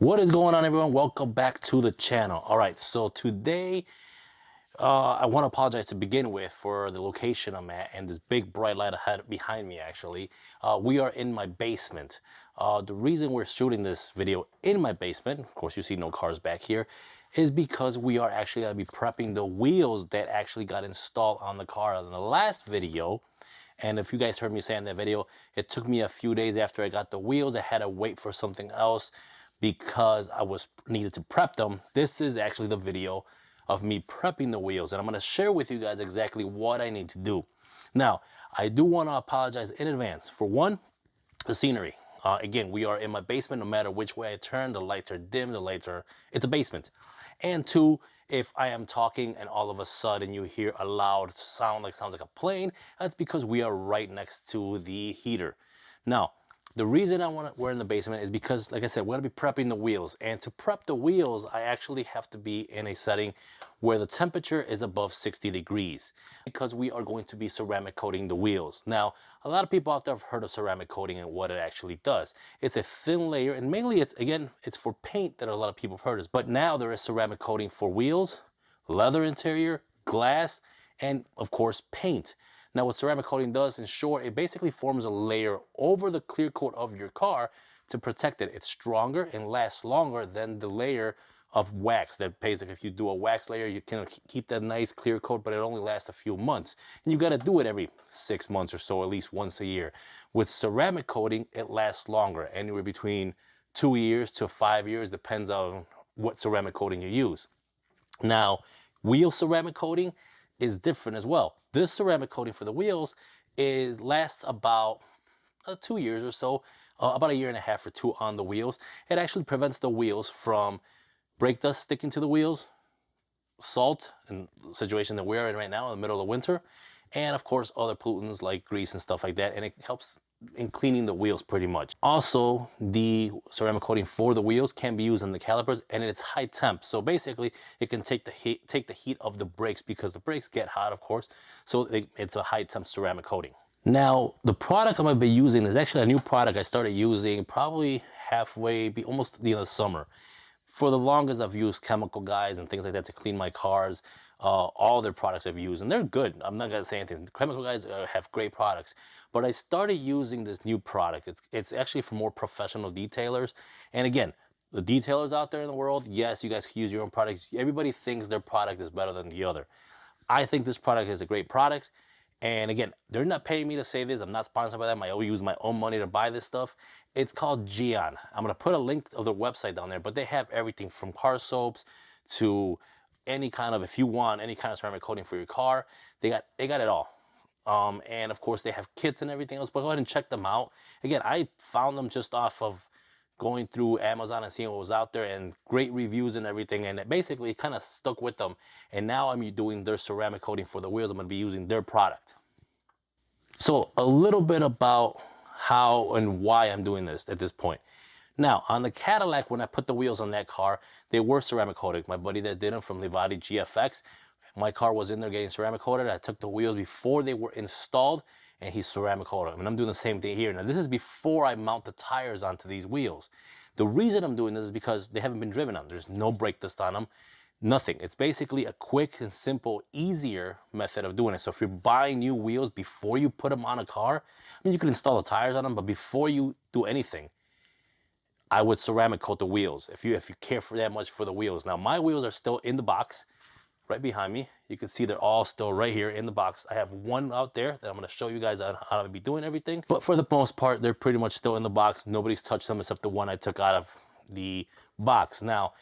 What is going on, everyone? Welcome back to the channel. All right, so today I want to apologize to begin with for the location I'm at and this big bright light ahead behind me. Actually, we are in my basement. The reason we're shooting this video in my basement, of course you see no cars back here, is because we are actually going to be prepping the wheels that actually got installed on the car in the last video. And if you guys heard me say in that video, it took me a few days after I got the wheels. I had to wait for something else because I needed to prep them. This is actually the video of me prepping the wheels, and I'm going to share with you guys exactly what I need to do. Now, I do want to apologize in advance. For one, the scenery. Again, we are in my basement. No matter which way I turn, the lights are dim, it's a basement. And two, if I am talking and all of a sudden you hear a loud sound sounds like a plane, that's because we are right next to the heater. Now, the reason we're in the basement is because, like I said, we're gonna be prepping the wheels. And to prep the wheels, I actually have to be in a setting where the temperature is above 60 degrees because we are going to be ceramic coating the wheels. Now, a lot of people out there have heard of ceramic coating and what it actually does. It's a thin layer, and mainly it's for paint that a lot of people have heard of. But now there is ceramic coating for wheels, leather interior, glass, and of course, paint. Now, what ceramic coating does, in short, it basically forms a layer over the clear coat of your car to protect it. It's stronger and lasts longer than the layer of wax. That basically, if you do a wax layer, you can keep that nice clear coat, but it only lasts a few months. And you got to do it every 6 months or so, at least once a year. With ceramic coating, it lasts longer, anywhere between 2 years to 5 years, depends on what ceramic coating you use. Now, wheel ceramic coating is different as well. This ceramic coating for the wheels lasts about 2 years or so, about 1.5 years or 2 on the wheels. It actually prevents the wheels from brake dust sticking to the wheels, salt, in the situation that we're in right now in the middle of winter, and of course other pollutants like grease and stuff like that, and it helps in cleaning the wheels pretty much. Also, the ceramic coating for the wheels can be used in the calipers, and it's high temp. So basically, it can take the heat of the brakes, because the brakes get hot, of course. So it's a high temp ceramic coating. Now, the product I'm gonna be using is actually a new product I started using probably almost the end of the summer. For the longest, I've used chemical guys and things like that to clean my cars. All their products I've used, and they're good. I'm not gonna say anything. The chemical guys have great products, but I started using this new product. It's actually for more professional detailers. And again, the detailers out there in the world, yes, you guys can use your own products. Everybody thinks their product is better than the other. I think this product is a great product. And again, they're not paying me to say this. I'm not sponsored by them. I always use my own money to buy this stuff. It's called Geon. I'm gonna put a link of their website down there, but they have everything from car soaps to any kind of, if you want any kind of ceramic coating for your car, they got it all. And of course they have kits and everything else, but go ahead and check them out. Again, I found them just off of going through Amazon and seeing what was out there, and great reviews and everything, and it basically kind of stuck with them. And now I'm doing their ceramic coating for the wheels. I'm gonna be using their product. So a little bit about how and why I'm doing this at this point. Now, on the Cadillac, when I put the wheels on that car, they were ceramic coated. My buddy that did them from Livati GFX, my car was in there getting ceramic coated. I took the wheels before they were installed, and he ceramic coated them. And I'm doing the same thing here. Now, this is before I mount the tires onto these wheels. The reason I'm doing this is because they haven't been driven on. There's no brake dust on them, nothing. It's basically a quick and simple, easier method of doing it. So if you're buying new wheels before you put them on a car, I mean, you can install the tires on them, but before you do anything, I would ceramic coat the wheels if you care for that much for the wheels. Now, my wheels are still in the box right behind me. You can see they're all still right here in the box. I have one out there that I'm going to show you guys on how to be doing everything. But for the most part, they're pretty much still in the box. Nobody's touched them except the one I took out of the box. Now,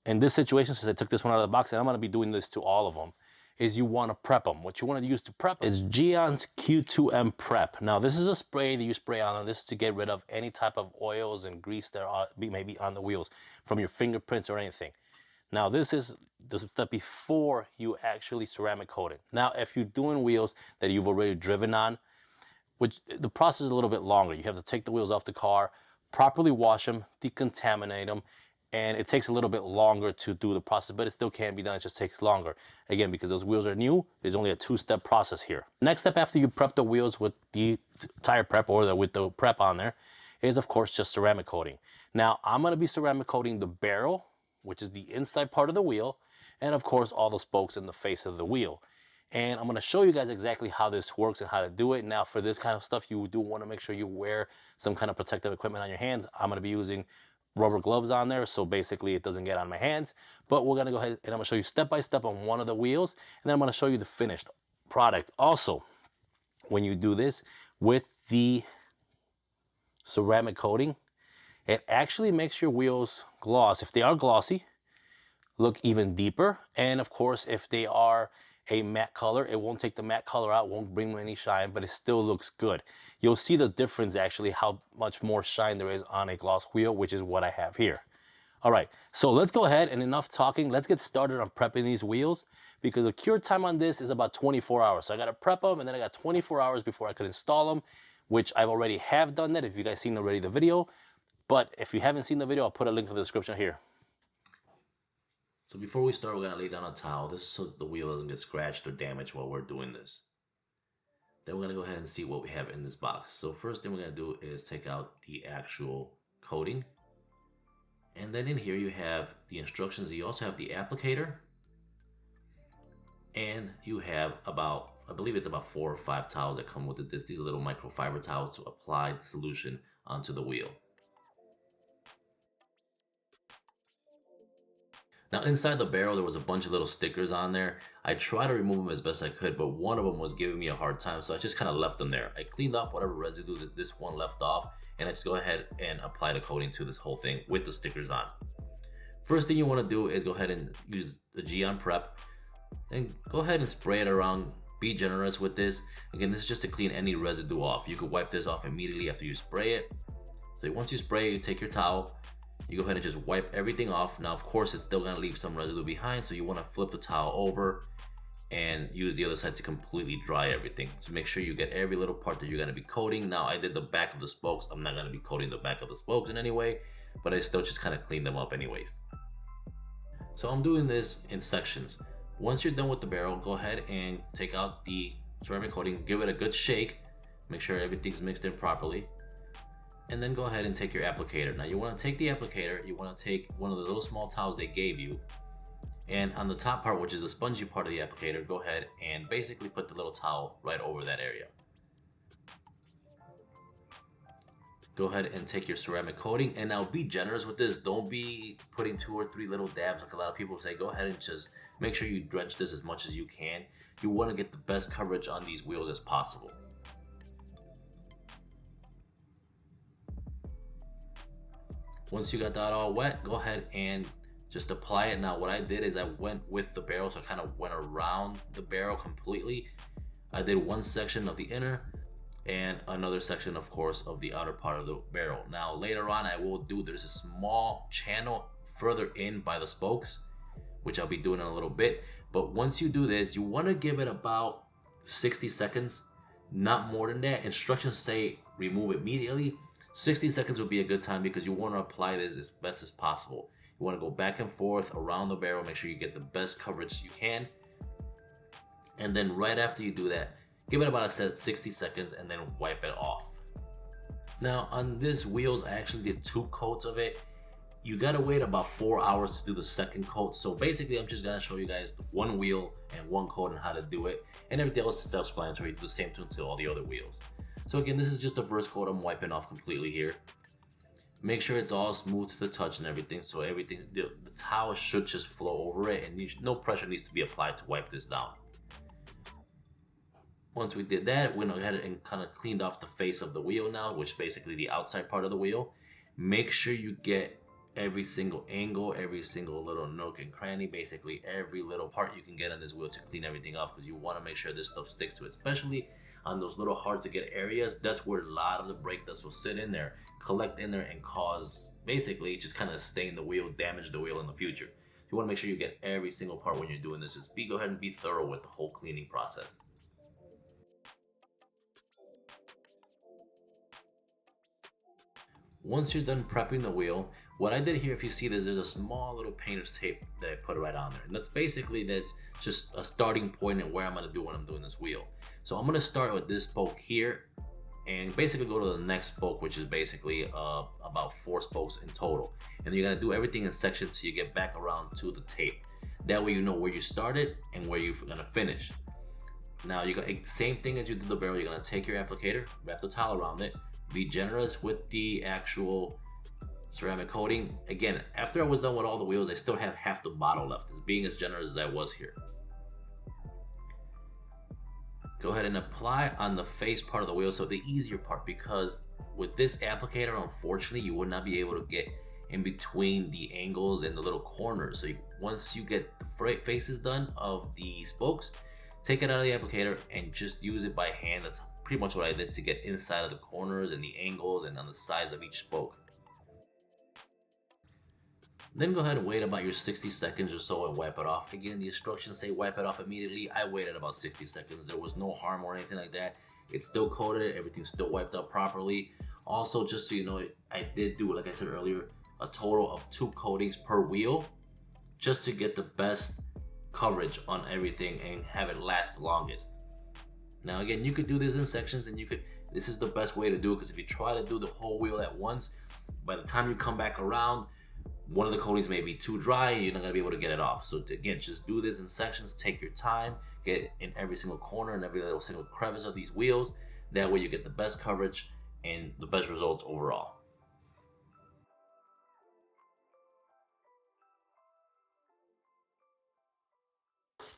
in this situation, since I took this one out of the box, and I'm going to be doing this to all of them, is you want to prep them. What you want to use to prep is Geon's Q2M Prep. Now, this is a spray that you spray on them. This is to get rid of any type of oils and grease that are maybe on the wheels from your fingerprints or anything. Now, this is the step before you actually ceramic coat it. Now, if you're doing wheels that you've already driven on, which the process is a little bit longer. You have to take the wheels off the car, properly wash them, decontaminate them, and it takes a little bit longer to do the process, but it still can be done. It just takes longer. Again, because those wheels are new, there's only a 2-step process here. Next step after you prep the wheels with the tire prep or with the prep on there is of course just ceramic coating. Now I'm going to be ceramic coating the barrel, which is the inside part of the wheel, and of course all the spokes in the face of the wheel. And I'm going to show you guys exactly how this works and how to do it. Now for this kind of stuff, you do want to make sure you wear some kind of protective equipment on your hands. I'm going to be using rubber gloves on there, so basically it doesn't get on my hands. But we're going to go ahead and I'm going to show you step by step on one of the wheels, and then I'm going to show you the finished product. Also, when you do this with the ceramic coating, it actually makes your wheels gloss. If they are glossy, look even deeper. And of course, if they are a matte color, it won't take the matte color out, won't bring any shine, but it still looks good. You'll see the difference actually, how much more shine there is on a gloss wheel, which is what I have here. All right, so let's go ahead, and enough talking. Let's get started on prepping these wheels, because the cure time on this is about 24 hours. So I gotta prep them, and then I got 24 hours before I could install them, which I've already have done that if you guys seen already the video. But if you haven't seen the video, I'll put a link in the description here. So before we start, we're gonna lay down a towel. This is so the wheel doesn't get scratched or damaged while we're doing this. Then we're gonna go ahead and see what we have in this box. So first thing we're gonna do is take out the actual coating. And then in here you have the instructions. You also have the applicator. And you have about, I believe it's about 4 or 5 towels that come with this. These little microfiber towels to apply the solution onto the wheel. Now inside the barrel there was a bunch of little stickers on there. I tried to remove them as best I could, but one of them was giving me a hard time, so I just kind of left them there. I cleaned off whatever residue that this one left off, and I just go ahead and apply the coating to this whole thing with the stickers on. First thing you want to do is go ahead and use the Geon Prep and go ahead and spray it around. Be generous with this. Again, this is just to clean any residue off. You could wipe this off immediately after you spray it. So once you spray, you take your towel, you go ahead and just wipe everything off. Now, of course, it's still gonna leave some residue behind, so you wanna flip the towel over and use the other side to completely dry everything. So make sure you get every little part that you're gonna be coating. Now, I did the back of the spokes. I'm not gonna be coating the back of the spokes in any way, but I still just kind of clean them up anyways. So I'm doing this in sections. Once you're done with the barrel, go ahead and take out the ceramic coating, give it a good shake, make sure everything's mixed in properly. And then go ahead and take your applicator. Now you want to take the applicator, you want to take one of the little small towels they gave you, and on the top part, which is the spongy part of the applicator, go ahead and basically put the little towel right over that area. Go ahead and take your ceramic coating, and now be generous with this. Don't be putting 2 or 3 little dabs like a lot of people say. Go ahead and just make sure you drench this as much as you can. You want to get the best coverage on these wheels as possible. Once you got that all wet, go ahead and just apply it. Now what I did is I went with the barrel, so I kind of went around the barrel completely. I did one section of the inner and another section, of course, of the outer part of the barrel. Now later on I will do, there's a small channel further in by the spokes, which I'll be doing in a little bit. But once you do this, you want to give it about 60 seconds, not more than that. Instructions say remove immediately. 60 seconds would be a good time because you want to apply this as best as possible. You want to go back and forth around the barrel, make sure you get the best coverage you can. And then right after you do that, give it about, I said, 60 seconds and then wipe it off. Now on this wheels, I actually did 2 coats of it. You gotta wait about 4 hours to do the second coat. So basically I'm just gonna show you guys one wheel and one coat and how to do it. And everything else is self-explanatory. Do the same thing to all the other wheels. So again, this is just the first coat I'm wiping off completely here. Make sure it's all smooth to the touch and everything, so everything, the towel should just flow over it, and no pressure needs to be applied to wipe this down. Once we did that, we went ahead and kind of cleaned off the face of the wheel now, which is basically the outside part of the wheel. Make sure you get every single angle, every single little nook and cranny, basically every little part you can get on this wheel to clean everything off, because you want to make sure this stuff sticks to it, especially on those little hard to get areas. That's where a lot of the brake dust will sit in there, collect in there, and cause basically just kind of stain the wheel, damage the wheel in the future. You want to make sure you get every single part when you're doing this. Just go ahead and be thorough with the whole cleaning process. Once you're done prepping the wheel, what I did here, if you see this, there's a small little painter's tape that I put right on there. And that's just a starting point and where I'm gonna do when I'm doing this wheel. So I'm gonna start with this spoke here, and basically go to the next spoke, which is basically about 4 spokes in total. And you're gonna do everything in sections till you get back around to the tape. That way you know where you started and where you're gonna finish. Now you got the same thing as you did the barrel. You're gonna take your applicator, wrap the towel around it, be generous with the actual ceramic coating. Again, after I was done with all the wheels, I still have half the bottle left. It's being as generous as I was here. Go ahead and apply on the face part of the wheel, so the easier part, because with this applicator, unfortunately, you would not be able to get in between the angles and the little corners. So once you get the faces done of the spokes, take it out of the applicator and just use it by hand. That's pretty much what I did to get inside of the corners and the angles and on the sides of each spoke. Then go ahead and wait about your 60 seconds or so and wipe it off. Again, the instructions say wipe it off immediately. I waited about 60 seconds. There was no harm or anything like that. It's still coated, everything's still wiped up properly. Also, just so you know, I did do, like I said earlier, a total of 2 coatings per wheel, just to get the best coverage on everything and have it last the longest. Now again, you could do this in sections, and this is the best way to do it, because if you try to do the whole wheel at once, by the time you come back around, one of the coatings may be too dry, you're not gonna be able to get it off. So again, just do this in sections, take your time, get in every single corner and every little single crevice of these wheels. That way you get the best coverage and the best results overall.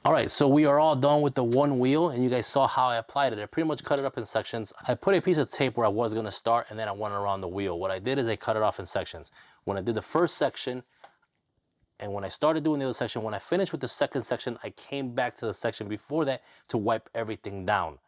All right, so we are all done with the one wheel, and you guys saw how I applied it. I pretty much cut it up in sections. I put a piece of tape where I was gonna start, and then I went around the wheel. What I did is I cut it off in sections. When I did the first section, and when I started doing the other section, when I finished with the second section, I came back to the section before that to wipe everything down.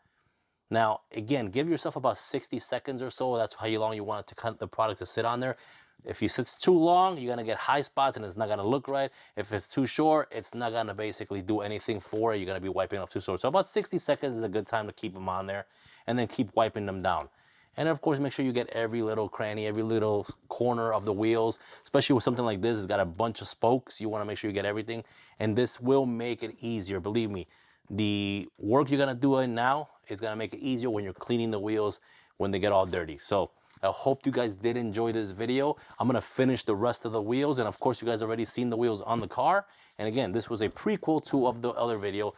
Now, again, give yourself about 60 seconds or so. That's how long you want it to cut the product to sit on there. If it sits too long, you're gonna get high spots and it's not gonna look right. If it's too short, it's not gonna basically do anything for it. You're gonna be wiping off too short. So about 60 seconds is a good time to keep them on there, and then keep wiping them down. And of course, make sure you get every little cranny, every little corner of the wheels, especially with something like this. It's got a bunch of spokes. You wanna make sure you get everything, and this will make it easier. Believe me, the work you're gonna do now is gonna make it easier when you're cleaning the wheels when they get all dirty. So I hope you guys did enjoy this video. I'm gonna finish the rest of the wheels, and of course you guys already seen the wheels on the car. And again, this was a prequel to of the other video.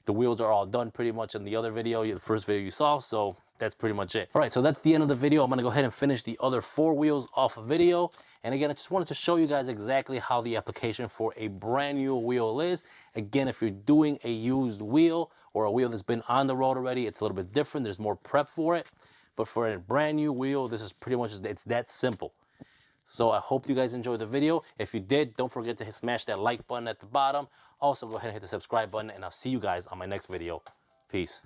The wheels are all done pretty much in the other video, the first video you saw, so that's pretty much it. All right, so that's the end of the video. I'm gonna go ahead and finish the other 4 wheels off of video. And again, I just wanted to show you guys exactly how the application for a brand new wheel is. Again, if you're doing a used wheel or a wheel that's been on the road already, it's a little bit different. There's more prep for it. But for a brand new wheel, this is pretty much, it's that simple. So I hope you guys enjoyed the video. If you did, don't forget to smash that like button at the bottom. Also, go ahead and hit the subscribe button, and I'll see you guys on my next video. Peace.